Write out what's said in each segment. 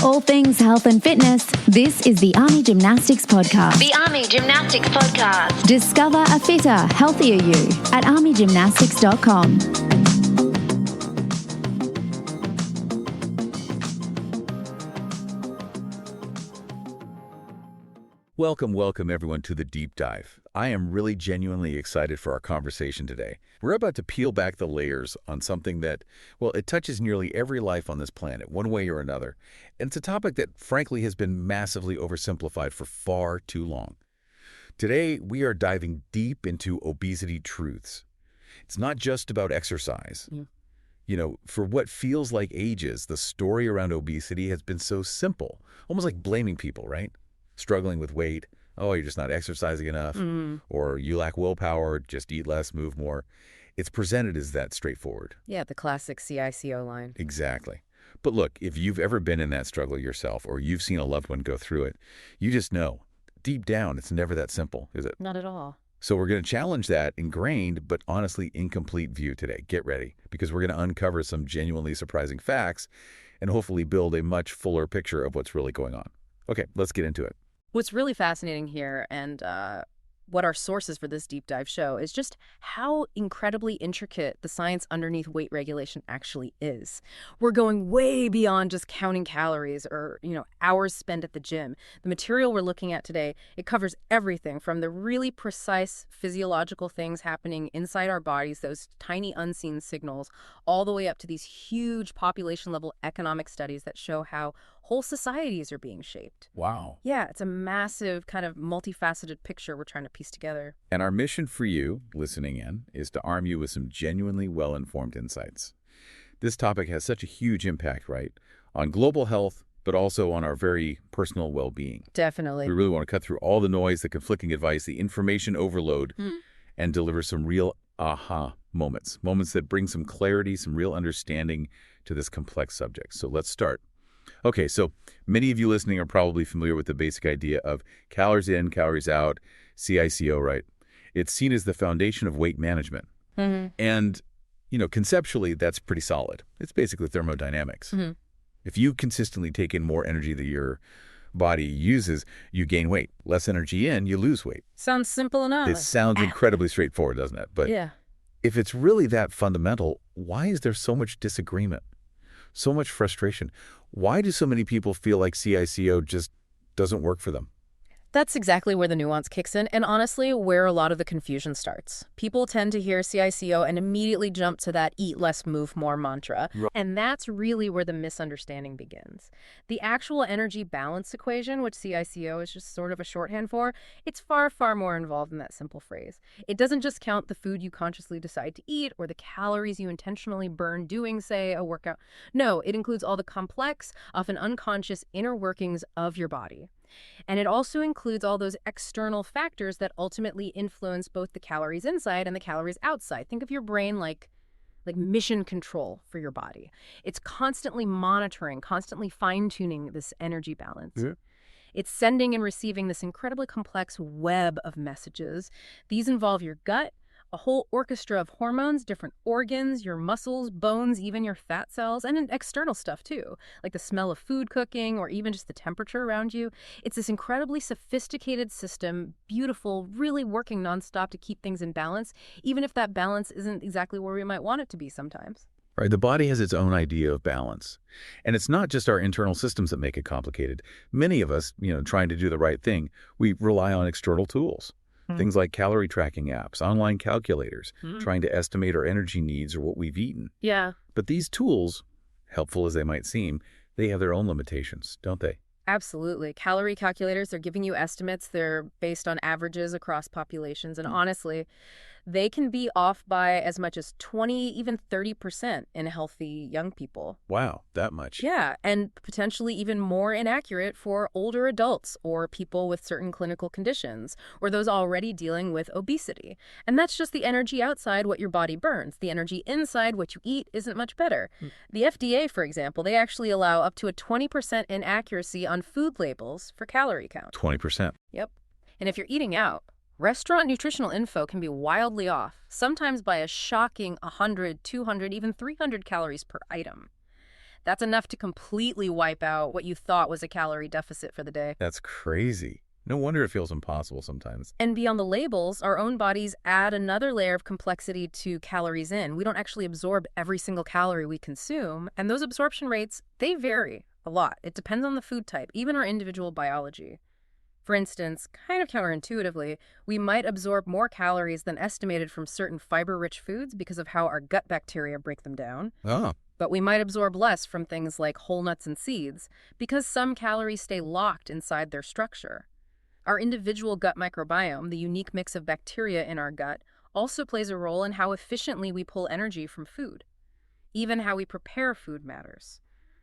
All things health and fitness, this is the Army Gymnastics Podcast. The Army Gymnastics Podcast. Discover a fitter, healthier you at armygymnastics.com. Welcome everyone to the deep dive. I am really genuinely excited for our conversation today. We're about to peel back the layers on something that, well, it touches nearly every life on this planet, one way or another. And it's a topic that, frankly, has been massively oversimplified for far too long. Today, we are diving deep into obesity truths. It's not just about exercise. You know, for what feels like ages, the story around obesity has been so simple, almost like blaming people, right? Struggling with weight, oh, you're just not exercising enough, or you lack willpower, just eat less, move more. It's presented as that straightforward. Yeah, the classic CICO line. Exactly. But look, if you've ever been in that struggle yourself, or you've seen a loved one go through it, you just know, deep down, it's never that simple, is it? Not at all. So we're going to challenge that ingrained, but honestly incomplete view today. Get ready, because we're going to uncover some genuinely surprising facts and hopefully build a much fuller picture of what's really going on. Okay, let's get into it. What's really fascinating here and what our sources for this deep dive show is just how incredibly intricate the science underneath weight regulation actually is. We're going way beyond just counting calories or, hours spent at the gym. The material we're looking at today, it covers everything from the really precise physiological things happening inside our bodies, those tiny unseen signals, all the way up to these huge population-level economic studies that show how whole societies are being shaped. Wow. Yeah, it's a massive kind of multifaceted picture we're trying to piece together. And our mission for you, listening in, is to arm you with some genuinely well-informed insights. This topic has such a huge impact, right, on global health, but also on our very personal well-being. Definitely. We really want to cut through all the noise, the conflicting advice, the information overload, and deliver some real aha moments that bring some clarity, some real understanding to this complex subject. So let's start. Okay, so many of you listening are probably familiar with the basic idea of calories in, calories out, CICO, right? It's seen as the foundation of weight management. And, conceptually, that's pretty solid. It's basically thermodynamics. If you consistently take in more energy than your body uses, you gain weight. Less energy in, you lose weight. Sounds simple enough. It sounds incredibly straightforward, doesn't it? But yeah. If it's really that fundamental, why is there so much disagreement? So much frustration? Why do so many people feel like CICO just doesn't work for them? That's exactly where the nuance kicks in, and honestly, where a lot of the confusion starts. People tend to hear CICO and immediately jump to that eat less, move more mantra, and that's really where the misunderstanding begins. The actual energy balance equation, which CICO is just sort of a shorthand for, it's far, far more involved than that simple phrase. It doesn't just count the food you consciously decide to eat or the calories you intentionally burn doing, say, a workout. No, it includes all the complex, often unconscious inner workings of your body. And it also includes all those external factors that ultimately influence both the calories inside and the calories outside. Think of your brain like mission control for your body. It's constantly monitoring, constantly fine-tuning this energy balance. Yeah. It's sending and receiving this incredibly complex web of messages. These involve your gut, a whole orchestra of hormones, different organs, your muscles, bones, even your fat cells, and external stuff too, like the smell of food cooking or even just the temperature around you. It's this incredibly sophisticated system, beautiful, really working nonstop to keep things in balance, even if that balance isn't exactly where we might want it to be sometimes. Right. The body has its own idea of balance. And it's not just our internal systems that make it complicated. Many of us, trying to do the right thing, we rely on external tools. Things like calorie tracking apps, online calculators, trying to estimate our energy needs or what we've eaten. Yeah. But these tools, helpful as they might seem, they have their own limitations, don't they? Absolutely. Calorie calculators, they're giving you estimates. They're based on averages across populations. And honestly, they can be off by as much as 20, even 30% in healthy young people. Wow, that much. Yeah, and potentially even more inaccurate for older adults or people with certain clinical conditions or those already dealing with obesity. And that's just the energy outside, what your body burns. The energy inside, what you eat, isn't much better. The FDA, for example, they actually allow up to a 20% inaccuracy on food labels for calorie count. 20%. Yep. And if you're eating out, restaurant nutritional info can be wildly off, sometimes by a shocking 100, 200, even 300 calories per item. That's enough to completely wipe out what you thought was a calorie deficit for the day. That's crazy. No wonder it feels impossible sometimes. And beyond the labels, our own bodies add another layer of complexity to calories in. We don't actually absorb every single calorie we consume, and those absorption rates, they vary a lot. It depends on the food type, even our individual biology. For instance, kind of counterintuitively, we might absorb more calories than estimated from certain fiber-rich foods because of how our gut bacteria break them down. Oh, But we might absorb less from things like whole nuts and seeds because some calories stay locked inside their structure. Our individual gut microbiome, the unique mix of bacteria in our gut, also plays a role in how efficiently we pull energy from food. Even how we prepare food matters.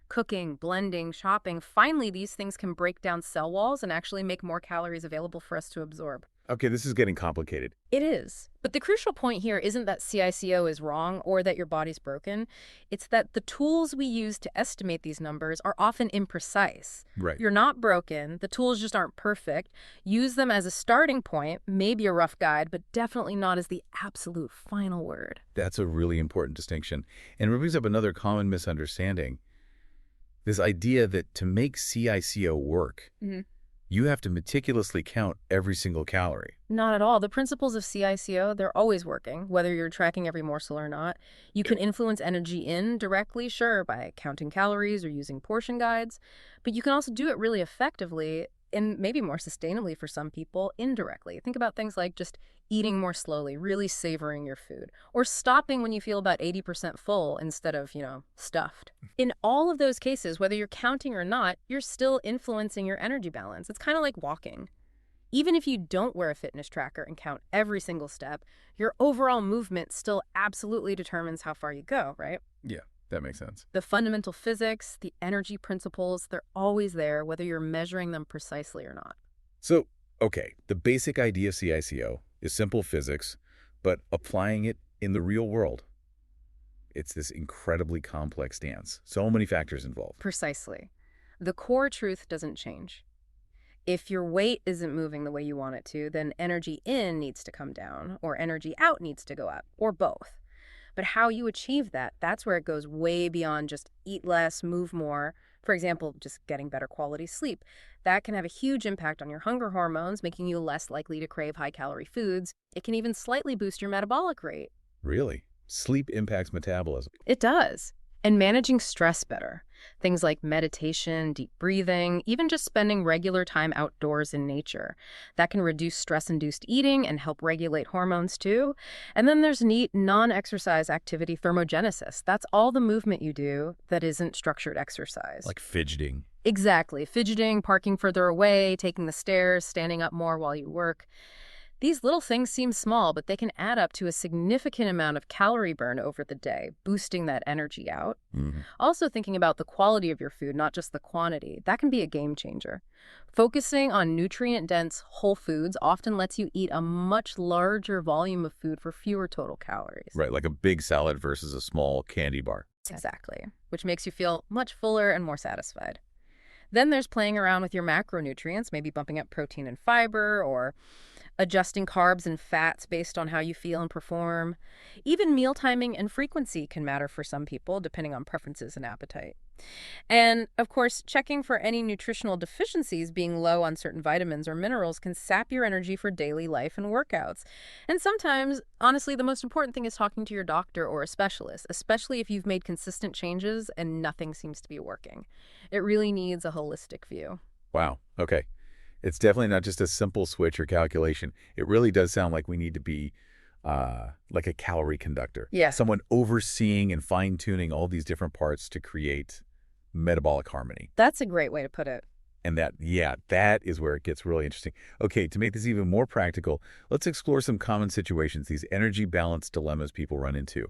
Cooking, blending, chopping, finally these things can break down cell walls and actually make more calories available for us to absorb. okay, this is getting complicated. It is. But the crucial point here isn't that CICO is wrong or that your body's broken. It's that the tools we use to estimate these numbers are often imprecise. Right. You're not broken. The tools just aren't perfect. Use them as a starting point, maybe a rough guide, but definitely not as the absolute final word. That's a really important distinction. And it brings up another common misunderstanding. This idea that to make CICO work, you have to meticulously count every single calorie. Not at all. The principles of CICO, they're always working, whether you're tracking every morsel or not. You can influence energy in directly, sure, by counting calories or using portion guides, but you can also do it really effectively and maybe more sustainably for some people indirectly. Think about things like just eating more slowly, really savoring your food, or stopping when you feel about 80% full instead of, stuffed. In all of those cases, whether you're counting or not, you're still influencing your energy balance. It's kind of like walking. Even if you don't wear a fitness tracker and count every single step, your overall movement still absolutely determines how far you go, right? Yeah, that makes sense. The fundamental physics, the energy principles, they're always there, whether you're measuring them precisely or not. So, okay, the basic idea of CICO is simple physics, but applying it in the real world, it's this incredibly complex dance. So many factors involved. Precisely. The core truth doesn't change. If your weight isn't moving the way you want it to, then energy in needs to come down, or energy out needs to go up, or both. But how you achieve that, that's where it goes way beyond just eat less, move more. For example, just getting better quality sleep. That can have a huge impact on your hunger hormones, making you less likely to crave high-calorie foods. It can even slightly boost your metabolic rate. Really? Sleep impacts metabolism. It does. And managing stress better. Things like meditation, deep breathing, even just spending regular time outdoors in nature. That can reduce stress-induced eating and help regulate hormones too. And then there's neat non-exercise activity thermogenesis. That's all the movement you do that isn't structured exercise. Like fidgeting. Exactly. Fidgeting, parking further away, taking the stairs, standing up more while you work. These little things seem small, but they can add up to a significant amount of calorie burn over the day, boosting that energy out. Also thinking about the quality of your food, not just the quantity, that can be a game changer. Focusing on nutrient-dense whole foods often lets you eat a much larger volume of food for fewer total calories. Right, like a big salad versus a small candy bar. Exactly, which makes you feel much fuller and more satisfied. Then there's playing around with your macronutrients, maybe bumping up protein and fiber, or adjusting carbs and fats based on how you feel and perform. Even meal timing and frequency can matter for some people, depending on preferences and appetite. And, of course, checking for any nutritional deficiencies, being low on certain vitamins or minerals, can sap your energy for daily life and workouts. And sometimes, honestly, the most important thing is talking to your doctor or a specialist, especially if you've made consistent changes and nothing seems to be working. It really needs a holistic view. Wow, okay. It's definitely not just a simple switch or calculation. It really does sound like we need to be like a calorie conductor. Yeah. Someone overseeing and fine-tuning all these different parts to create metabolic harmony. That's a great way to put it. And that is where it gets really interesting. Okay, to make this even more practical, let's explore some common situations, these energy balance dilemmas people run into.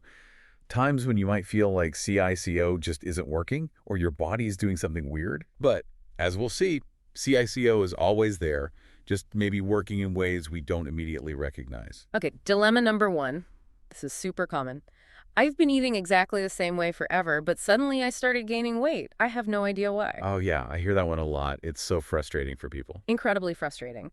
Times when you might feel like CICO just isn't working or your body is doing something weird. But as we'll see, CICO is always there, just maybe working in ways we don't immediately recognize. Okay, dilemma number 1. This is super common. I've been eating exactly the same way forever, but suddenly I started gaining weight. I have no idea why. Oh yeah, I hear that one a lot. It's so frustrating for people. Incredibly frustrating.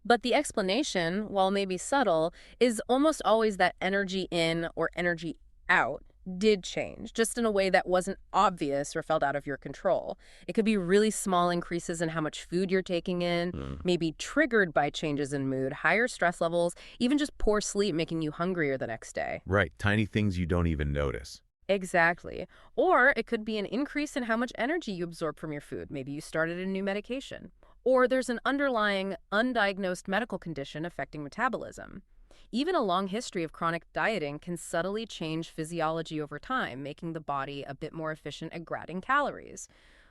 But the explanation, while maybe subtle, is almost always that energy in or energy out did change, just in a way that wasn't obvious or felt out of your control. It could be really small increases in how much food you're taking in, maybe triggered by changes in mood, higher stress levels, even just poor sleep making you hungrier the next day. Right, tiny things you don't even notice. Exactly. Or it could be an increase in how much energy you absorb from your food. Maybe you started a new medication. Or there's an underlying, undiagnosed medical condition affecting metabolism. Even a long history of chronic dieting can subtly change physiology over time, making the body a bit more efficient at grabbing calories.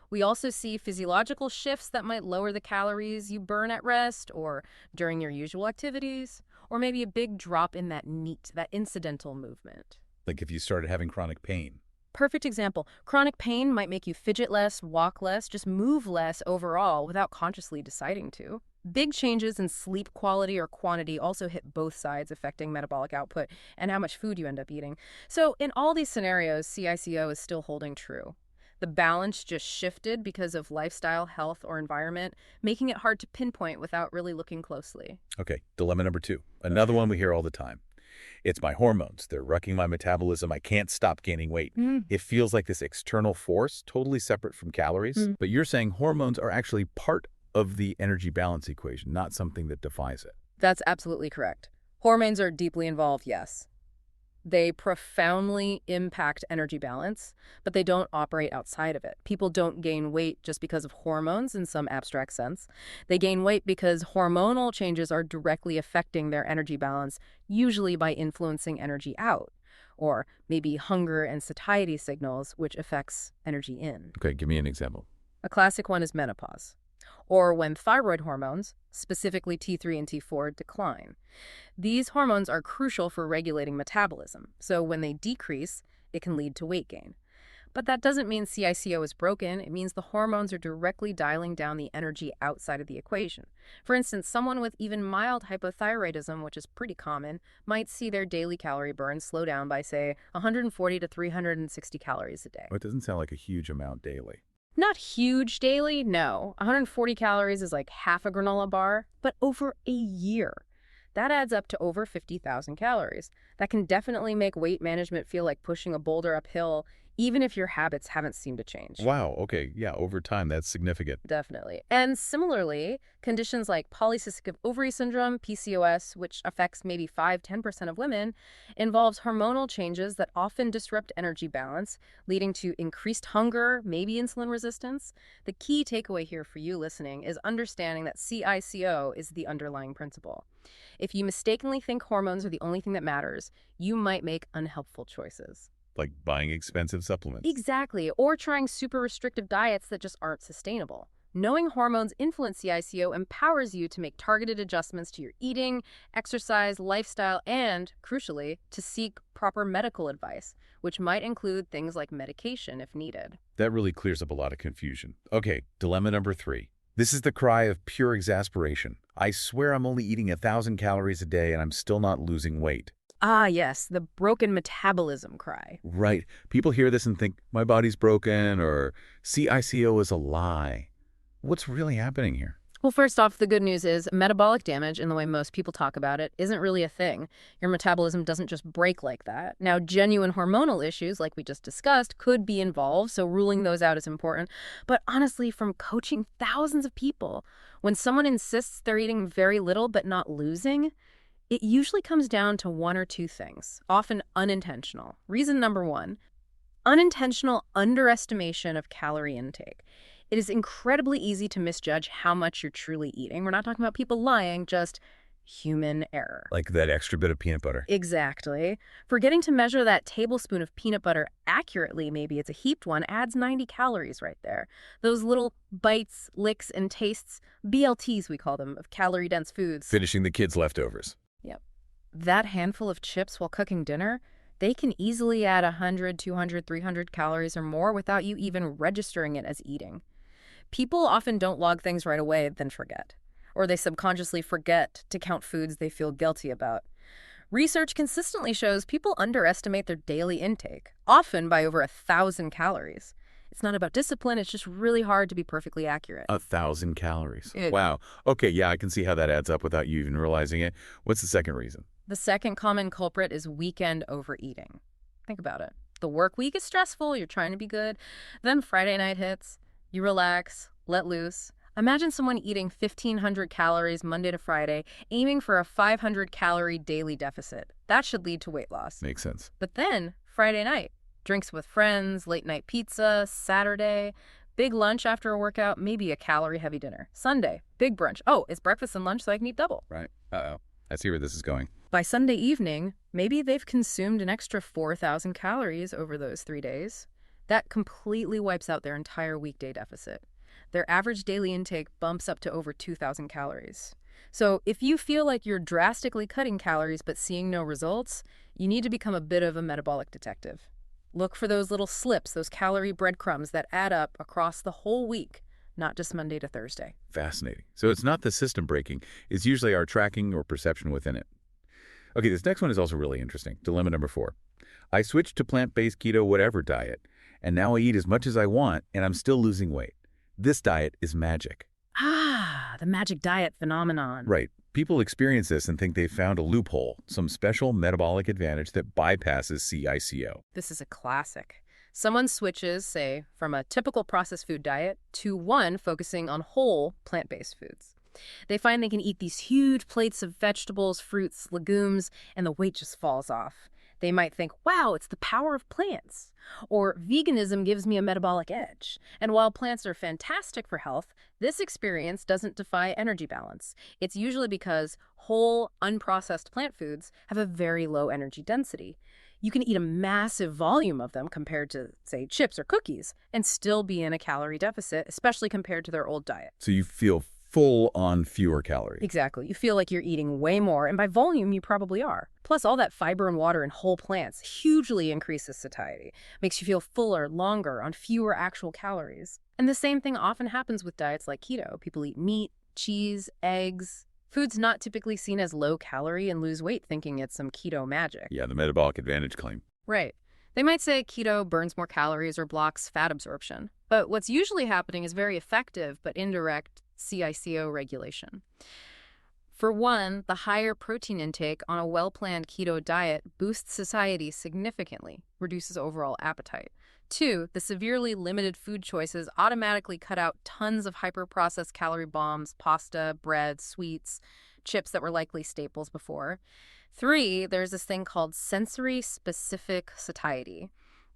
We also see physiological shifts that might lower the calories you burn at rest or during your usual activities, or maybe a big drop in that NEAT, that incidental movement. Like if you started having chronic pain. Perfect example. Chronic pain might make you fidget less, walk less, just move less overall without consciously deciding to. Big changes in sleep quality or quantity also hit both sides, affecting metabolic output and how much food you end up eating. So in all these scenarios, CICO is still holding true. The balance just shifted because of lifestyle, health, or environment, making it hard to pinpoint without really looking closely. Okay, dilemma number 2. Another one we hear all the time. It's my hormones. They're wrecking my metabolism. I can't stop gaining weight. It feels like this external force, totally separate from calories. But you're saying hormones are actually part of the energy balance equation, not something that defies it. That's absolutely correct. Hormones are deeply involved, yes. They profoundly impact energy balance, but they don't operate outside of it. People don't gain weight just because of hormones in some abstract sense. They gain weight because hormonal changes are directly affecting their energy balance, usually by influencing energy out, or maybe hunger and satiety signals, which affects energy in. Okay, give me an example. A classic one is menopause, or when thyroid hormones, specifically T3 and T4, decline. These hormones are crucial for regulating metabolism, so when they decrease, it can lead to weight gain. But that doesn't mean CICO is broken. It means the hormones are directly dialing down the energy outside of the equation. For instance, someone with even mild hypothyroidism, which is pretty common, might see their daily calorie burn slow down by, say, 140 to 360 calories a day. Well, it doesn't sound like a huge amount daily. Not huge daily, no. 140 calories is like half a granola bar, but over a year. That adds up to over 50,000 calories. That can definitely make weight management feel like pushing a boulder uphill, even if your habits haven't seemed to change. Wow, okay, yeah, over time, that's significant. Definitely. And similarly, conditions like polycystic ovary syndrome, PCOS, which affects maybe 5–10% of women, involves hormonal changes that often disrupt energy balance, leading to increased hunger, maybe insulin resistance. The key takeaway here for you listening is understanding that CICO is the underlying principle. If you mistakenly think hormones are the only thing that matters, you might make unhelpful choices. Like buying expensive supplements. Exactly, or trying super restrictive diets that just aren't sustainable. Knowing hormones influence CICO empowers you to make targeted adjustments to your eating, exercise, lifestyle, and, crucially, to seek proper medical advice, which might include things like medication if needed. That really clears up a lot of confusion. Okay, dilemma number 3. This is the cry of pure exasperation. I swear I'm only eating 1,000 calories a day and I'm still not losing weight. Ah, yes, the broken metabolism cry. Right. People hear this and think, my body's broken, or CICO is a lie. What's really happening here? Well, first off, the good news is metabolic damage, in the way most people talk about it, isn't really a thing. Your metabolism doesn't just break like that. Now, genuine hormonal issues, like we just discussed, could be involved, so ruling those out is important. But honestly, from coaching thousands of people, when someone insists they're eating very little but not losing, it usually comes down to one or two things, often unintentional. Reason number 1, unintentional underestimation of calorie intake. It is incredibly easy to misjudge how much you're truly eating. We're not talking about people lying, just human error. Like that extra bit of peanut butter. Exactly. Forgetting to measure that tablespoon of peanut butter accurately, maybe it's a heaped one, adds 90 calories right there. Those little bites, licks, and tastes, BLTs we call them, of calorie-dense foods. Finishing the kids' leftovers. Yep. That handful of chips while cooking dinner, they can easily add 100, 200, 300 calories or more without you even registering it as eating. People often don't log things right away, then forget. Or they subconsciously forget to count foods they feel guilty about. Research consistently shows people underestimate their daily intake, often by over 1,000 calories. It's not about discipline, it's just really hard to be perfectly accurate. 1,000 calories. Wow. Okay, yeah, I can see how that adds up without you even realizing it. What's the second reason? The second common culprit is weekend overeating. Think about it. The work week is stressful, you're trying to be good. Then Friday night hits, you relax, let loose. Imagine someone eating 1,500 calories Monday to Friday, aiming for a 500-calorie daily deficit. That should lead to weight loss. Makes sense. But then, Friday night, drinks with friends, late-night pizza, Saturday, big lunch after a workout, maybe a calorie-heavy dinner. Sunday, big brunch. Oh, it's breakfast and lunch so I can eat double. Right. Uh-oh. I see where this is going. By Sunday evening, maybe they've consumed an extra 4,000 calories over those 3 days. That completely wipes out their entire weekday deficit. Their average daily intake bumps up to over 2,000 calories. So if you feel like you're drastically cutting calories but seeing no results, you need to become a bit of a metabolic detective. Look for those little slips, those calorie breadcrumbs that add up across the whole week, not just Monday to Thursday. Fascinating. So it's not the system breaking. It's usually our tracking or perception within it. Okay, this next one is also really interesting. Dilemma number 4. I switched to plant-based keto whatever diet, and now I eat as much as I want, and I'm still losing weight. This diet is magic. Ah, the magic diet phenomenon. Right. People experience this and think they've found a loophole, some special metabolic advantage that bypasses CICO. This is a classic. Someone switches, say, from a typical processed food diet to one focusing on whole plant-based foods. They find they can eat these huge plates of vegetables, fruits, legumes, and the weight just falls off. They might think, wow, it's the power of plants. Or veganism gives me a metabolic edge. And while plants are fantastic for health, this experience doesn't defy energy balance. It's usually because whole, unprocessed plant foods have a very low energy density. You can eat a massive volume of them compared to, say, chips or cookies, and still be in a calorie deficit, especially compared to their old diet. So you feel full on fewer calories. Exactly. You feel like you're eating way more, and by volume, you probably are. Plus, all that fiber and water in whole plants hugely increases satiety, makes you feel fuller, longer, on fewer actual calories. And the same thing often happens with diets like keto. People eat meat, cheese, eggs, foods not typically seen as low-calorie and lose weight thinking it's some keto magic. Yeah, the metabolic advantage claim. Right. They might say keto burns more calories or blocks fat absorption. But what's usually happening is very effective but indirect CICO regulation. For one, the higher protein intake on a well-planned keto diet boosts satiety significantly, reduces overall appetite. 2, the severely limited food choices automatically cut out tons of hyper-processed calorie bombs, pasta, bread, sweets, chips that were likely staples before. 3, there's this thing called sensory-specific satiety.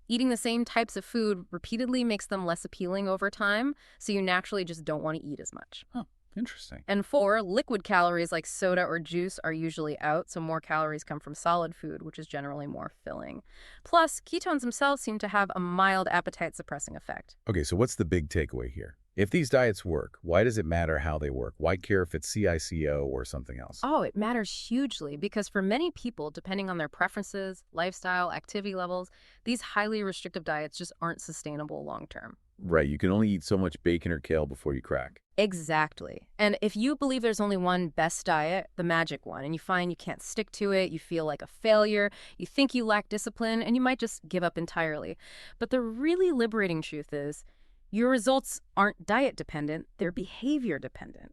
Eating the same types of food repeatedly makes them less appealing over time, so you naturally just don't want to eat as much. Oh, interesting. And 4, liquid calories like soda or juice are usually out, so more calories come from solid food, which is generally more filling. Plus, ketones themselves seem to have a mild appetite-suppressing effect. Okay, so what's the big takeaway here? If these diets work, why does it matter how they work? Why care if it's CICO or something else? Oh, it matters hugely because for many people, depending on their preferences, lifestyle, activity levels, these highly restrictive diets just aren't sustainable long-term. Right, you can only eat so much bacon or kale before you crack. Exactly. And if you believe there's only one best diet, the magic one, and you find you can't stick to it, you feel like a failure, you think you lack discipline, and you might just give up entirely. But the really liberating truth is, your results aren't diet-dependent, they're behavior-dependent.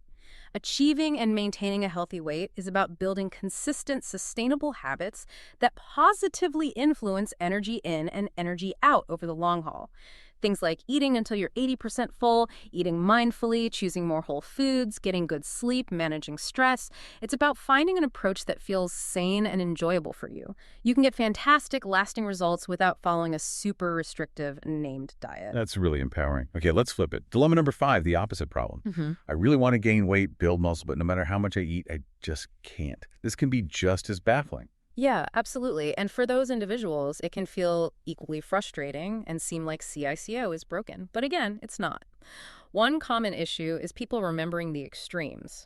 Achieving and maintaining a healthy weight is about building consistent, sustainable habits that positively influence energy in and energy out over the long haul. Things like eating until you're 80% full, eating mindfully, choosing more whole foods, getting good sleep, managing stress. It's about finding an approach that feels sane and enjoyable for you. You can get fantastic, lasting results without following a super restrictive named diet. That's really empowering. Okay, let's flip it. Dilemma number 5, the opposite problem. I really want to gain weight, build muscle, but no matter how much I eat, I just can't. This can be just as baffling. Yeah, absolutely. And for those individuals, it can feel equally frustrating and seem like CICO is broken. But again, it's not. One common issue is people remembering the extremes.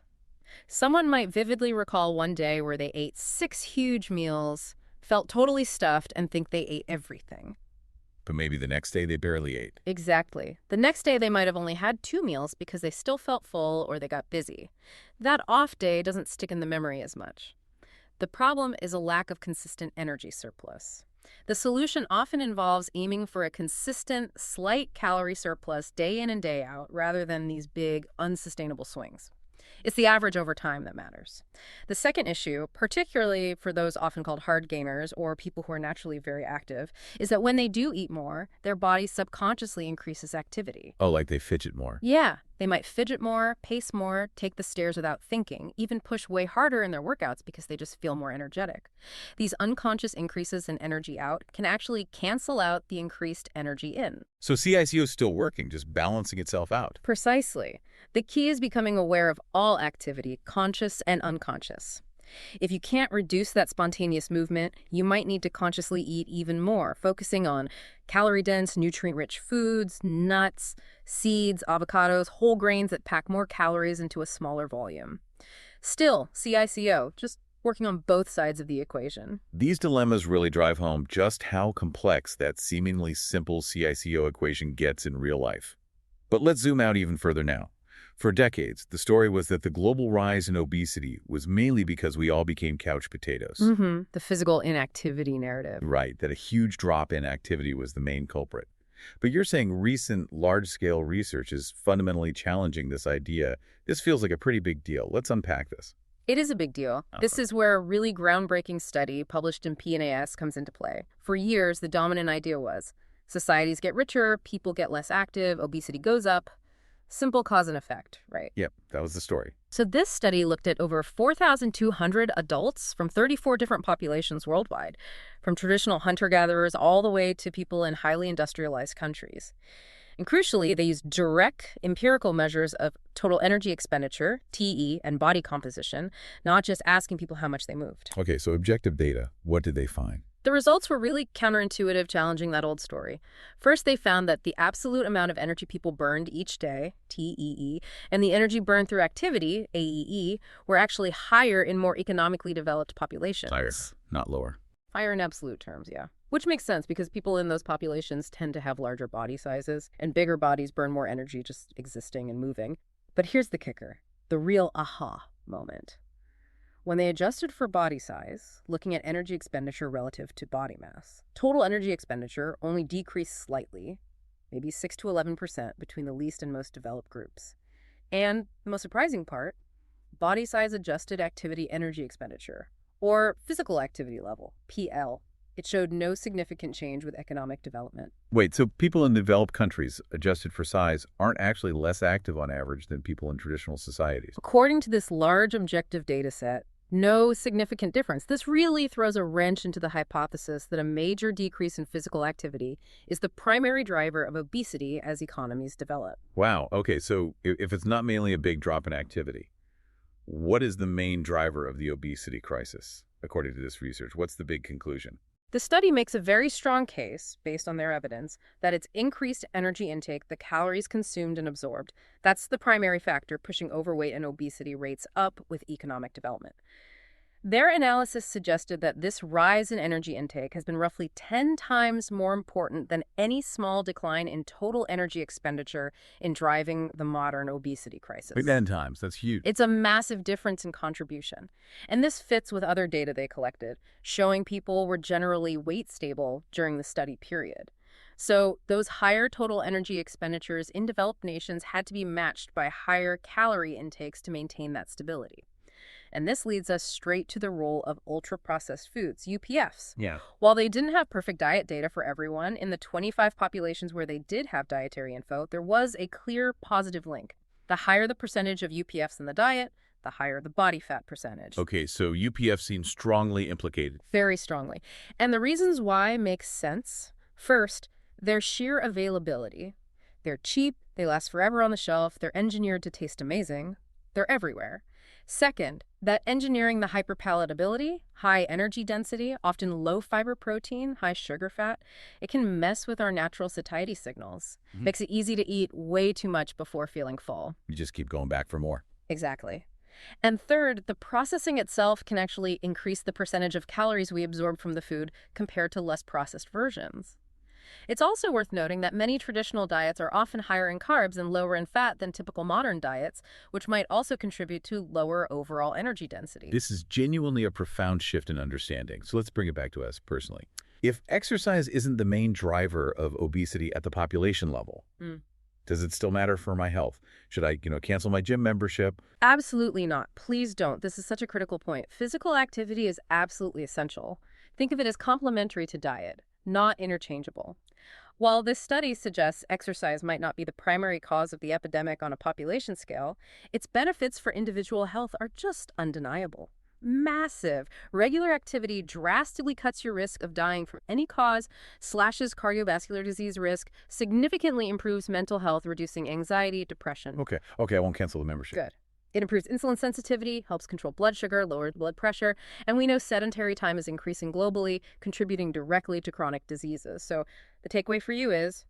Someone might vividly recall one day where they ate 6 huge meals, felt totally stuffed, and think they ate everything. But maybe the next day they barely ate. Exactly. The next day they might have only had 2 meals because they still felt full or they got busy. That off day doesn't stick in the memory as much. The problem is a lack of consistent energy surplus. The solution often involves aiming for a consistent, slight calorie surplus day in and day out rather than these big, unsustainable swings. It's the average over time that matters. The second issue, particularly for those often called hard gainers or people who are naturally very active, is that when they do eat more, their body subconsciously increases activity. Oh, like they fidget more. Yeah, they might fidget more, pace more, take the stairs without thinking, even push way harder in their workouts because they just feel more energetic. These unconscious increases in energy out can actually cancel out the increased energy in. So CICO is still working, just balancing itself out. Precisely. The key is becoming aware of all activity, conscious and unconscious. If you can't reduce that spontaneous movement, you might need to consciously eat even more, focusing on calorie-dense, nutrient-rich foods, nuts, seeds, avocados, whole grains that pack more calories into a smaller volume. Still, CICO, just working on both sides of the equation. These dilemmas really drive home just how complex that seemingly simple CICO equation gets in real life. But let's zoom out even further now. For decades, the story was that the global rise in obesity was mainly because we all became couch potatoes. The physical inactivity narrative. Right, that a huge drop in activity was the main culprit. But you're saying recent large-scale research is fundamentally challenging this idea. This feels like a pretty big deal. Let's unpack this. It is a big deal. This is where a really groundbreaking study published in PNAS comes into play. For years, the dominant idea was societies get richer, people get less active, obesity goes up. Simple cause and effect, right? Yep, that was the story. So this study looked at over 4,200 adults from 34 different populations worldwide, from traditional hunter-gatherers all the way to people in highly industrialized countries. And crucially, they used direct empirical measures of total energy expenditure, TE, and body composition, not just asking people how much they moved. Okay, so objective data, what did they find? The results were really counterintuitive, challenging that old story. First, they found that the absolute amount of energy people burned each day, TEE, and the energy burned through activity, AEE, were actually higher in more economically developed populations. Higher, not lower. Higher in absolute terms, yeah. Which makes sense because people in those populations tend to have larger body sizes, and bigger bodies burn more energy just existing and moving. But here's the kicker, the real aha moment. When they adjusted for body size, looking at energy expenditure relative to body mass, total energy expenditure only decreased slightly, maybe 6 to 11% between the least and most developed groups. And the most surprising part, body size adjusted activity energy expenditure, or physical activity level, PL. It showed no significant change with economic development. Wait, so people in developed countries, adjusted for size, aren't actually less active on average than people in traditional societies? According to this large objective data set, no significant difference. This really throws a wrench into the hypothesis that a major decrease in physical activity is the primary driver of obesity as economies develop. Wow, okay, so if it's not mainly a big drop in activity, what is the main driver of the obesity crisis, according to this research? What's the big conclusion? The study makes a very strong case, based on their evidence, that it's increased energy intake, the calories consumed and absorbed. That's the primary factor pushing overweight and obesity rates up with economic development. Their analysis suggested that this rise in energy intake has been roughly 10 times more important than any small decline in total energy expenditure in driving the modern obesity crisis. Like 10 times, that's huge. It's a massive difference in contribution. And this fits with other data they collected, showing people were generally weight stable during the study period. So those higher total energy expenditures in developed nations had to be matched by higher calorie intakes to maintain that stability. And this leads us straight to the role of ultra-processed foods, UPFs. Yeah. While they didn't have perfect diet data for everyone, in the 25 populations where they did have dietary info, there was a clear positive link. The higher the percentage of UPFs in the diet, the higher the body fat percentage. Okay, so UPF seems strongly implicated. Very strongly. And the reasons why make sense. First, their sheer availability. They're cheap, they last forever on the shelf, they're engineered to taste amazing, they're everywhere. Second, that engineering the hyperpalatability, high energy density, often low fiber protein, high sugar fat, it can mess with our natural satiety signals. Makes it easy to eat way too much before feeling full. You just keep going back for more. Exactly. And third, the processing itself can actually increase the percentage of calories we absorb from the food compared to less processed versions. It's also worth noting that many traditional diets are often higher in carbs and lower in fat than typical modern diets, which might also contribute to lower overall energy density. This is genuinely a profound shift in understanding. So let's bring it back to us personally. If exercise isn't the main driver of obesity at the population level, Does it still matter for my health? Should I, cancel my gym membership? Absolutely not. Please don't. This is such a critical point. Physical activity is absolutely essential. Think of it as complementary to diet, not interchangeable. While this study suggests exercise might not be the primary cause of the epidemic on a population scale, its benefits for individual health are just undeniable. Massive. Regular activity drastically cuts your risk of dying from any cause, slashes cardiovascular disease risk, significantly improves mental health, reducing anxiety, depression. Okay, I won't cancel the membership. Good. It improves insulin sensitivity, helps control blood sugar, lowers blood pressure, and we know sedentary time is increasing globally, contributing directly to chronic diseases. So the takeaway for you is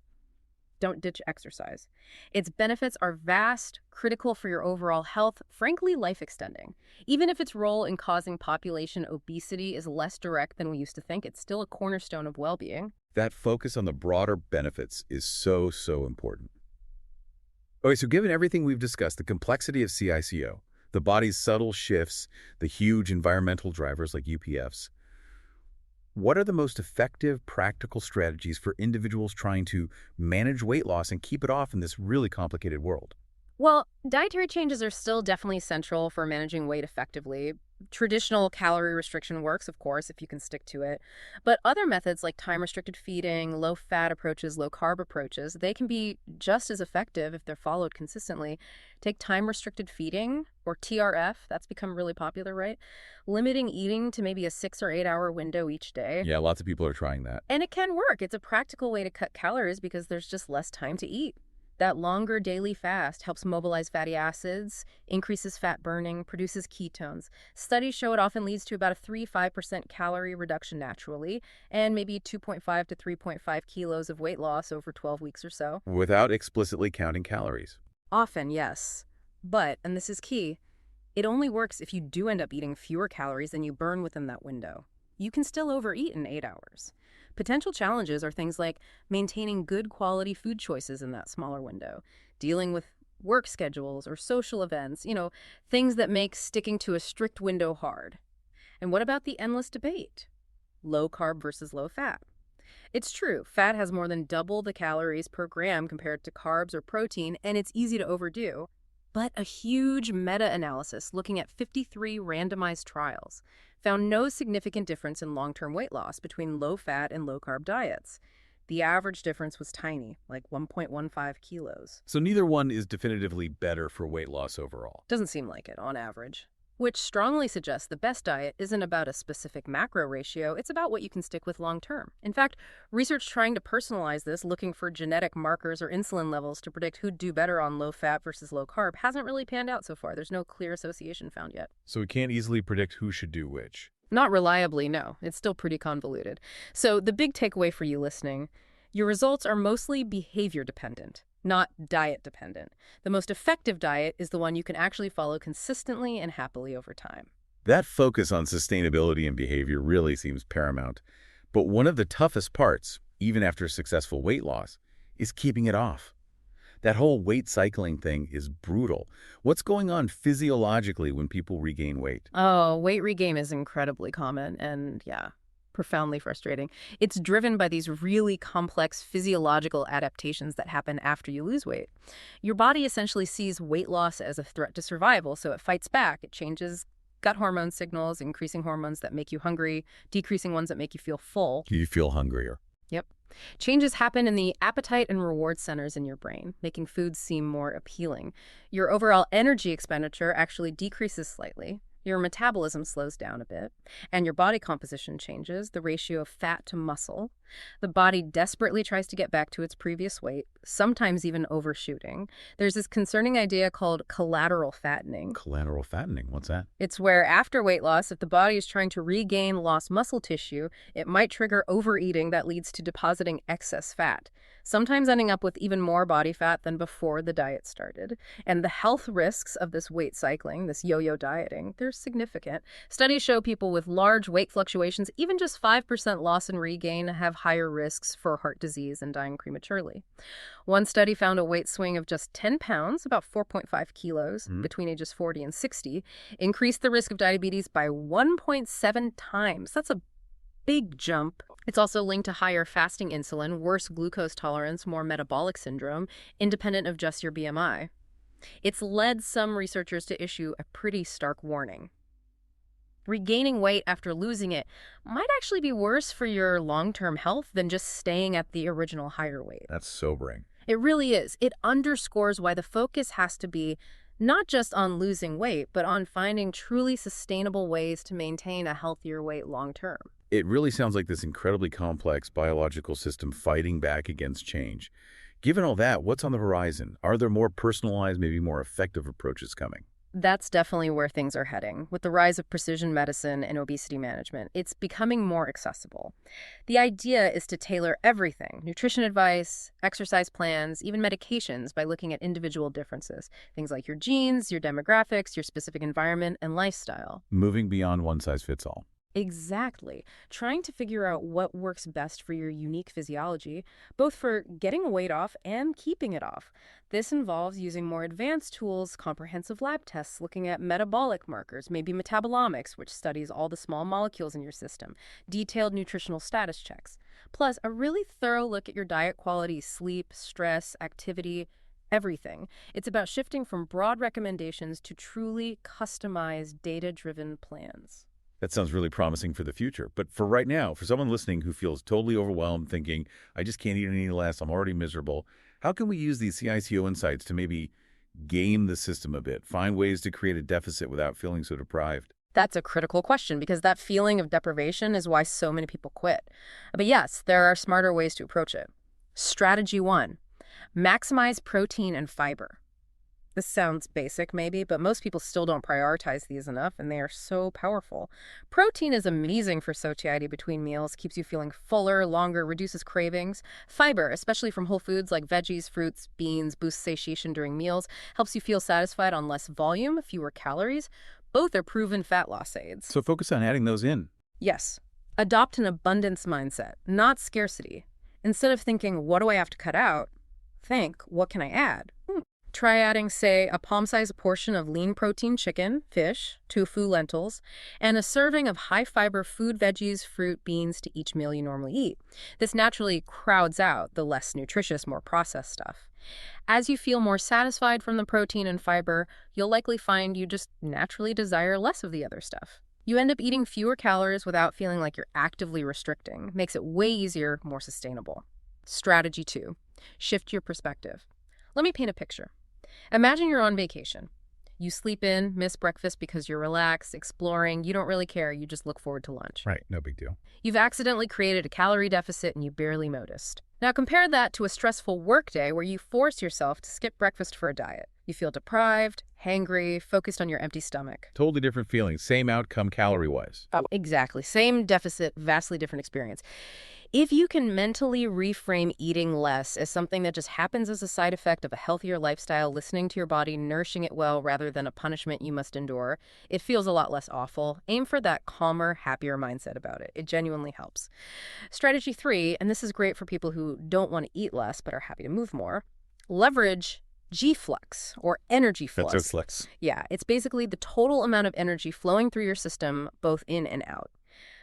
don't ditch exercise. Its benefits are vast, critical for your overall health, frankly life-extending. Even if its role in causing population obesity is less direct than we used to think, it's still a cornerstone of well-being. That focus on the broader benefits is so, so important. Okay, so given everything we've discussed, the complexity of CICO, the body's subtle shifts, the huge environmental drivers like UPFs, what are the most effective practical strategies for individuals trying to manage weight loss and keep it off in this really complicated world? Well, dietary changes are still definitely central for managing weight effectively. Traditional calorie restriction works, of course, if you can stick to it. But other methods like time-restricted feeding, low-fat approaches, low-carb approaches, they can be just as effective if they're followed consistently. Take time-restricted feeding, or TRF, that's become really popular, right? Limiting eating to maybe a 6 or 8 hour window each day. Yeah, lots of people are trying that. And it can work. It's a practical way to cut calories because there's just less time to eat. That longer daily fast helps mobilize fatty acids, increases fat burning, produces ketones. Studies show it often leads to about a 3-5% calorie reduction naturally, and maybe 2.5 to 3.5 kilos of weight loss over 12 weeks or so. Without explicitly counting calories. Often, yes. But, and this is key, it only works if you do end up eating fewer calories than you burn within that window. You can still overeat in 8 hours. Potential challenges are things like maintaining good quality food choices in that smaller window, dealing with work schedules or social events, things that make sticking to a strict window hard. And what about the endless debate? Low carb versus low fat. It's true, fat has more than double the calories per gram compared to carbs or protein, and it's easy to overdo. But a huge meta-analysis looking at 53 randomized trials found no significant difference in long-term weight loss between low-fat and low-carb diets. The average difference was tiny, like 1.15 kilos. So neither one is definitively better for weight loss overall. Doesn't seem like it, on average. Which strongly suggests the best diet isn't about a specific macro ratio, it's about what you can stick with long-term. In fact, research trying to personalize this, looking for genetic markers or insulin levels to predict who'd do better on low-fat versus low-carb, hasn't really panned out so far. There's no clear association found yet. So we can't easily predict who should do which. Not reliably, no. It's still pretty convoluted. So the big takeaway for you listening, your results are mostly behavior-dependent, not diet-dependent. The most effective diet is the one you can actually follow consistently and happily over time. That focus on sustainability and behavior really seems paramount. But one of the toughest parts, even after successful weight loss, is keeping it off. That whole weight cycling thing is brutal. What's going on physiologically when people regain weight? Oh, weight regain is incredibly common and, profoundly frustrating. It's driven by these really complex physiological adaptations that happen after you lose weight. Your body essentially sees weight loss as a threat to survival, so it fights back. It changes gut hormone signals, increasing hormones that make you hungry, decreasing ones that make you feel full. You feel hungrier. Yep. Changes happen in the appetite and reward centers in your brain, making foods seem more appealing. Your overall energy expenditure actually decreases slightly. Your metabolism slows down a bit, and your body composition changes, the ratio of fat to muscle. The body desperately tries to get back to its previous weight, sometimes even overshooting. There's this concerning idea called collateral fattening. Collateral fattening, what's that? It's where after weight loss, if the body is trying to regain lost muscle tissue, it might trigger overeating that leads to depositing excess fat, sometimes ending up with even more body fat than before the diet started. And the health risks of this weight cycling, this yo-yo dieting, they're significant. Studies show people with large weight fluctuations, even just 5% loss and regain, have higher risks for heart disease and dying prematurely. One study found a weight swing of just 10 pounds, about 4.5 kilos, between ages 40 and 60, increased the risk of diabetes by 1.7 times. That's a big jump. It's also linked to higher fasting insulin, worse glucose tolerance, more metabolic syndrome, independent of just your BMI. It's led some researchers to issue a pretty stark warning. Regaining weight after losing it might actually be worse for your long-term health than just staying at the original higher weight. That's sobering. It really is. It underscores why the focus has to be not just on losing weight, but on finding truly sustainable ways to maintain a healthier weight long-term. It really sounds like this incredibly complex biological system fighting back against change. Given all that, what's on the horizon? Are there more personalized, maybe more effective approaches coming? That's definitely where things are heading. With the rise of precision medicine and obesity management, it's becoming more accessible. The idea is to tailor everything, nutrition advice, exercise plans, even medications, by looking at individual differences. Things like your genes, your demographics, your specific environment, and lifestyle. Moving beyond one size fits all. Exactly. Trying to figure out what works best for your unique physiology, both for getting weight off and keeping it off. This involves using more advanced tools, comprehensive lab tests, looking at metabolic markers, maybe metabolomics, which studies all the small molecules in your system, detailed nutritional status checks, plus a really thorough look at your diet quality, sleep, stress, activity, everything. It's about shifting from broad recommendations to truly customized, data-driven plans. That sounds really promising for the future. But for right now, for someone listening who feels totally overwhelmed, thinking, I just can't eat any less, I'm already miserable, how can we use these CICO insights to maybe game the system a bit, find ways to create a deficit without feeling so deprived? That's a critical question because that feeling of deprivation is why so many people quit. But yes, there are smarter ways to approach it. Strategy 1, maximize protein and fiber. This sounds basic maybe, but most people still don't prioritize these enough, and they are so powerful. Protein is amazing for satiety between meals, keeps you feeling fuller, longer, reduces cravings. Fiber, especially from whole foods like veggies, fruits, beans, boosts satiation during meals, helps you feel satisfied on less volume, fewer calories. Both are proven fat loss aids. So focus on adding those in. Yes. Adopt an abundance mindset, not scarcity. Instead of thinking, what do I have to cut out? Think, what can I add? Try adding, say, a palm-sized portion of lean protein chicken, fish, tofu, lentils, and a serving of high-fiber food, veggies, fruit, beans to each meal you normally eat. This naturally crowds out the less nutritious, more processed stuff. As you feel more satisfied from the protein and fiber, you'll likely find you just naturally desire less of the other stuff. You end up eating fewer calories without feeling like you're actively restricting. Makes it way easier, more sustainable. Strategy 2, shift your perspective. Let me paint a picture. Imagine you're on vacation. You sleep in, miss breakfast because you're relaxed, exploring. You don't really care. You just look forward to lunch. Right, no big deal. You've accidentally created a calorie deficit and you barely noticed. Now compare that to a stressful workday where you force yourself to skip breakfast for a diet. You feel deprived, hangry, focused on your empty stomach. Totally different feeling. Same outcome calorie-wise. Exactly. Same deficit, vastly different experience. If you can mentally reframe eating less as something that just happens as a side effect of a healthier lifestyle, listening to your body, nourishing it well rather than a punishment you must endure, it feels a lot less awful. Aim for that calmer, happier mindset about it. It genuinely helps. Strategy 3, and this is great for people who don't want to eat less but are happy to move more, leverage G-flex or energy flow. That's flex. Yeah, it's basically the total amount of energy flowing through your system, both in and out.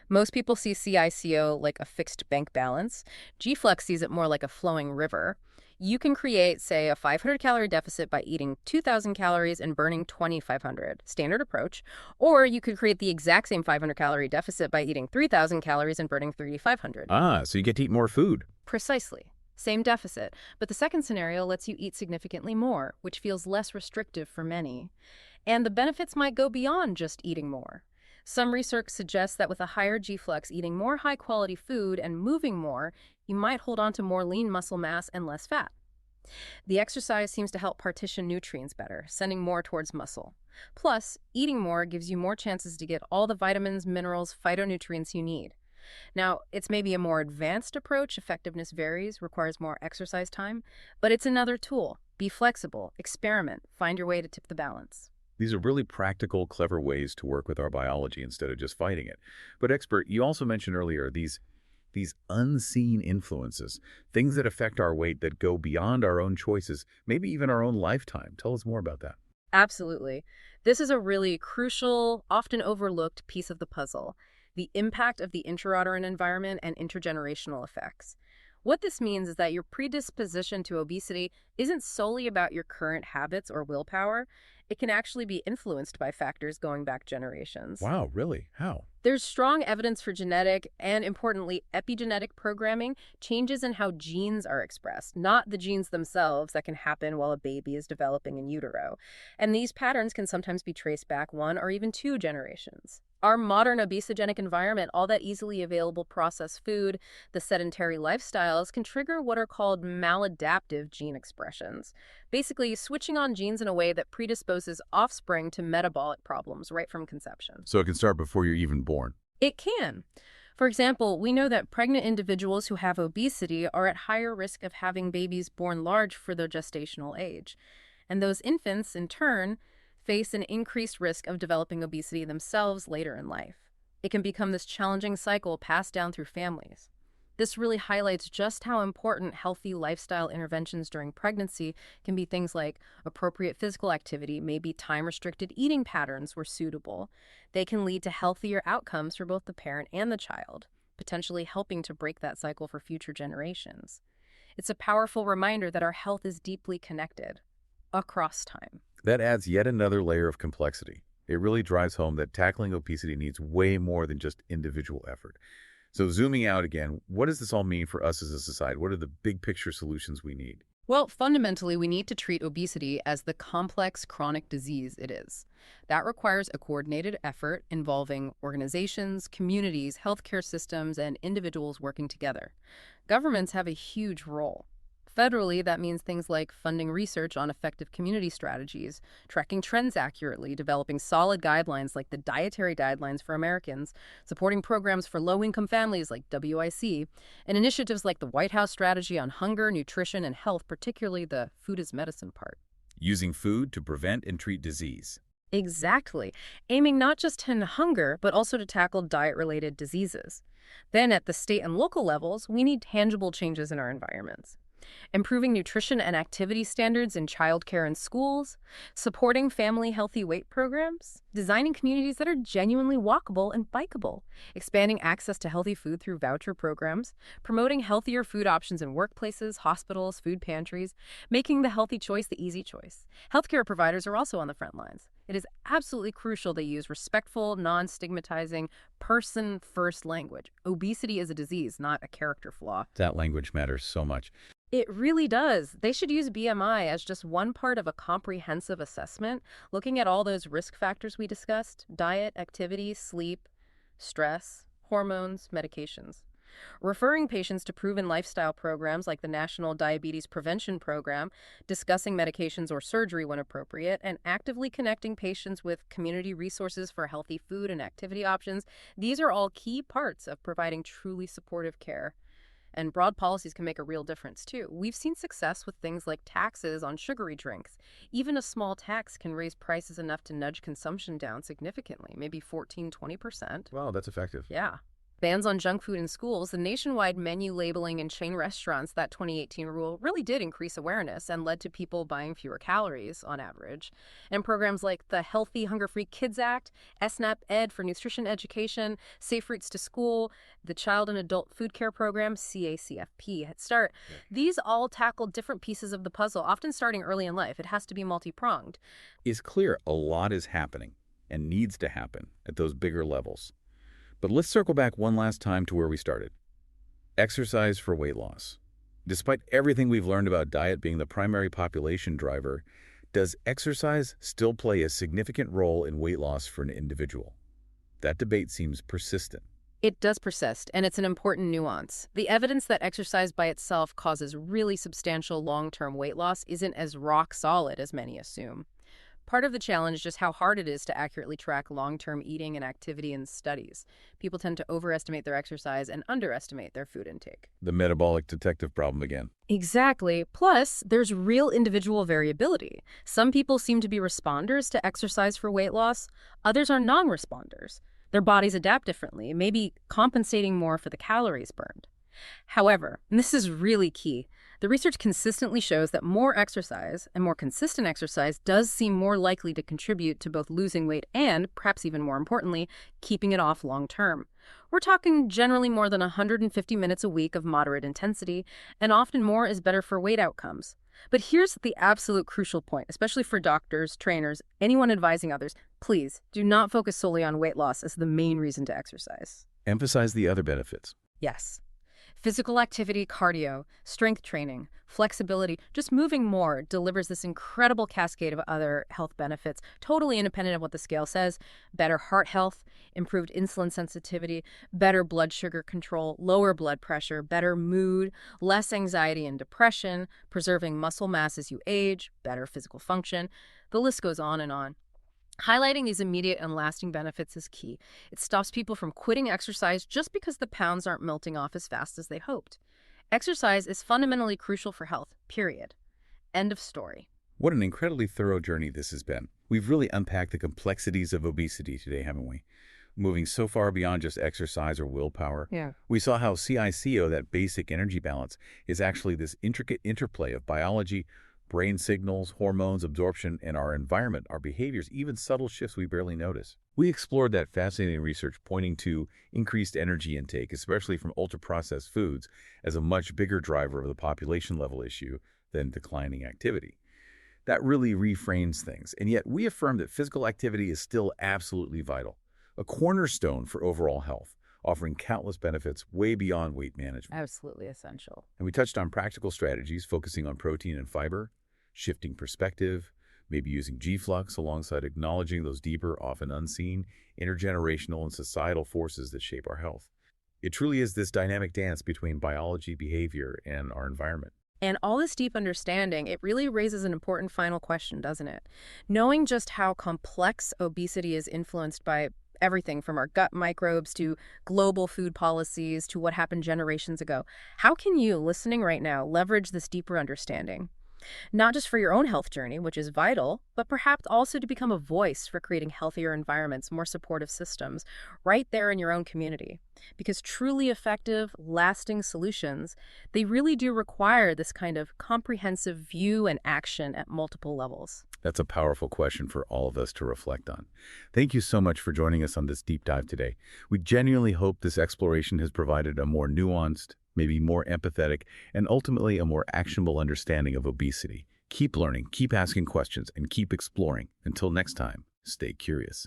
Most people see CICO like a fixed bank balance. G-flex sees it more like a flowing river. You can create, say, a 500-calorie deficit by eating 2,000 calories and burning 2,500, standard approach. Or you could create the exact same 500-calorie deficit by eating 3,000 calories and burning 3,500. So you get to eat more food. Precisely. Same deficit, but the second scenario lets you eat significantly more, which feels less restrictive for many. And the benefits might go beyond just eating more. Some research suggests that with a higher G-flex, eating more high-quality food and moving more, you might hold on to more lean muscle mass and less fat. The exercise seems to help partition nutrients better, sending more towards muscle. Plus, eating more gives you more chances to get all the vitamins, minerals, phytonutrients you need. Now, it's maybe a more advanced approach. Effectiveness varies, requires more exercise time, but it's another tool. Be flexible, experiment, find your way to tip the balance. These are really practical, clever ways to work with our biology instead of just fighting it. But expert, you also mentioned earlier these unseen influences, things that affect our weight that go beyond our own choices, maybe even our own lifetime. Tell us more about that. Absolutely. This is a really crucial, often overlooked piece of the puzzle. the impact of the intrauterine environment, and intergenerational effects. What this means is that your predisposition to obesity isn't solely about your current habits or willpower. It can actually be influenced by factors going back generations. Wow, really? How? There's strong evidence for genetic and, importantly, epigenetic programming, changes in how genes are expressed, not the genes themselves that can happen while a baby is developing in utero. And these patterns can sometimes be traced back 1 or even 2 generations. Our modern obesogenic environment, all that easily available processed food, the sedentary lifestyles can trigger what are called maladaptive gene expressions. Basically, switching on genes in a way that predisposes offspring to metabolic problems right from conception. So it can start before you're even born. It can. For example, we know that pregnant individuals who have obesity are at higher risk of having babies born large for their gestational age. And those infants, in turn, face an increased risk of developing obesity themselves later in life. It can become this challenging cycle passed down through families. This really highlights just how important healthy lifestyle interventions during pregnancy can be. Things like appropriate physical activity, maybe time-restricted eating patterns were suitable. They can lead to healthier outcomes for both the parent and the child, potentially helping to break that cycle for future generations. It's a powerful reminder that our health is deeply connected across time. That adds yet another layer of complexity. It really drives home that tackling obesity needs way more than just individual effort. So zooming out again, what does this all mean for us as a society? What are the big picture solutions we need? Well, fundamentally, we need to treat obesity as the complex chronic disease it is. That requires a coordinated effort involving organizations, communities, healthcare systems, and individuals working together. Governments have a huge role. Federally, that means things like funding research on effective community strategies, tracking trends accurately, developing solid guidelines like the Dietary Guidelines for Americans, supporting programs for low-income families like WIC, and initiatives like the White House Strategy on Hunger, Nutrition, and Health, particularly the food as medicine part. Using food to prevent and treat disease. Exactly, aiming not just to end hunger, but also to tackle diet-related diseases. Then at the state and local levels, we need tangible changes in our environments. Improving nutrition and activity standards in childcare and schools, supporting family healthy weight programs, designing communities that are genuinely walkable and bikeable, expanding access to healthy food through voucher programs, promoting healthier food options in workplaces, hospitals, food pantries, making the healthy choice the easy choice. Healthcare providers are also on the front lines. It is absolutely crucial they use respectful, non-stigmatizing, person-first language. Obesity is a disease, not a character flaw. That language matters so much. It really does. They should use BMI as just one part of a comprehensive assessment, looking at all those risk factors we discussed: diet, activity, sleep, stress, hormones, medications. Referring patients to proven lifestyle programs like the National Diabetes Prevention Program, discussing medications or surgery when appropriate, and actively connecting patients with community resources for healthy food and activity options. These are all key parts of providing truly supportive care. And broad policies can make a real difference, too. We've seen success with things like taxes on sugary drinks. Even a small tax can raise prices enough to nudge consumption down significantly, maybe 14–20%. Wow, that's effective. Yeah. Bans on junk food in schools, the nationwide menu labeling in chain restaurants, that 2018 rule really did increase awareness and led to people buying fewer calories on average. And programs like the Healthy Hunger-Free Kids Act, SNAP Ed for nutrition education, Safe Routes to School, the Child and Adult Food Care Program, CACFP, Head Start. Yeah. These all tackle different pieces of the puzzle, often starting early in life. It has to be multi-pronged. It's clear a lot is happening and needs to happen at those bigger levels. But let's circle back one last time to where we started. Exercise for weight loss. Despite everything we've learned about diet being the primary population driver, does exercise still play a significant role in weight loss for an individual? That debate seems persistent. It does persist, and it's an important nuance. The evidence that exercise by itself causes really substantial long-term weight loss isn't as rock solid as many assume. Part of the challenge is just how hard it is to accurately track long-term eating and activity in studies. People tend to overestimate their exercise and underestimate their food intake. The metabolic detective problem again. Exactly. Plus, there's real individual variability. Some people seem to be responders to exercise for weight loss. Others are non-responders. Their bodies adapt differently, maybe compensating more for the calories burned. However, and this is really key, The research consistently shows that more exercise and more consistent exercise does seem more likely to contribute to both losing weight and, perhaps even more importantly, keeping it off long term. We're talking generally more than 150 minutes a week of moderate intensity, and often more is better for weight outcomes. But here's the absolute crucial point, especially for doctors, trainers, anyone advising others. Please do not focus solely on weight loss as the main reason to exercise. Emphasize the other benefits. Yes. Physical activity, cardio, strength training, flexibility, just moving more delivers this incredible cascade of other health benefits, totally independent of what the scale says. Better heart health, improved insulin sensitivity, better blood sugar control, lower blood pressure, better mood, less anxiety and depression, preserving muscle mass as you age, better physical function. The list goes on and on. Highlighting these immediate and lasting benefits is key. It stops people from quitting exercise just because the pounds aren't melting off as fast as they hoped. Exercise is fundamentally crucial for health, period. End of story. What an incredibly thorough journey this has been. We've really unpacked the complexities of obesity today, haven't we? Moving so far beyond just exercise or willpower. Yeah. We saw how CICO, that basic energy balance, is actually this intricate interplay of biology, brain signals, hormones, absorption, and our environment, our behaviors, even subtle shifts we barely notice. We explored that fascinating research pointing to increased energy intake, especially from ultra-processed foods, as a much bigger driver of the population-level issue than declining activity. That really reframes things, and yet we affirm that physical activity is still absolutely vital, a cornerstone for overall health, offering countless benefits way beyond weight management. Absolutely essential. And we touched on practical strategies focusing on protein and fiber, shifting perspective, maybe using G-Flux alongside acknowledging those deeper, often unseen, intergenerational and societal forces that shape our health. It truly is this dynamic dance between biology, behavior, and our environment. And all this deep understanding, it really raises an important final question, doesn't it? Knowing just how complex obesity is influenced by everything from our gut microbes to global food policies to what happened generations ago, how can you, listening right now, leverage this deeper understanding? Not just for your own health journey, which is vital, but perhaps also to become a voice for creating healthier environments, more supportive systems, right there in your own community. Because truly effective, lasting solutions, they really do require this kind of comprehensive view and action at multiple levels. That's a powerful question for all of us to reflect on. Thank you so much for joining us on this deep dive today. We genuinely hope this exploration has provided a more nuanced, maybe more empathetic, and ultimately a more actionable understanding of obesity. Keep learning, keep asking questions, and keep exploring. Until next time, stay curious.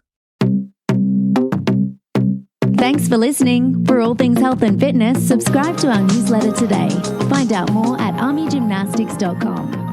Thanks for listening. For all things health and fitness, subscribe to our newsletter today. Find out more at armygymnastics.com.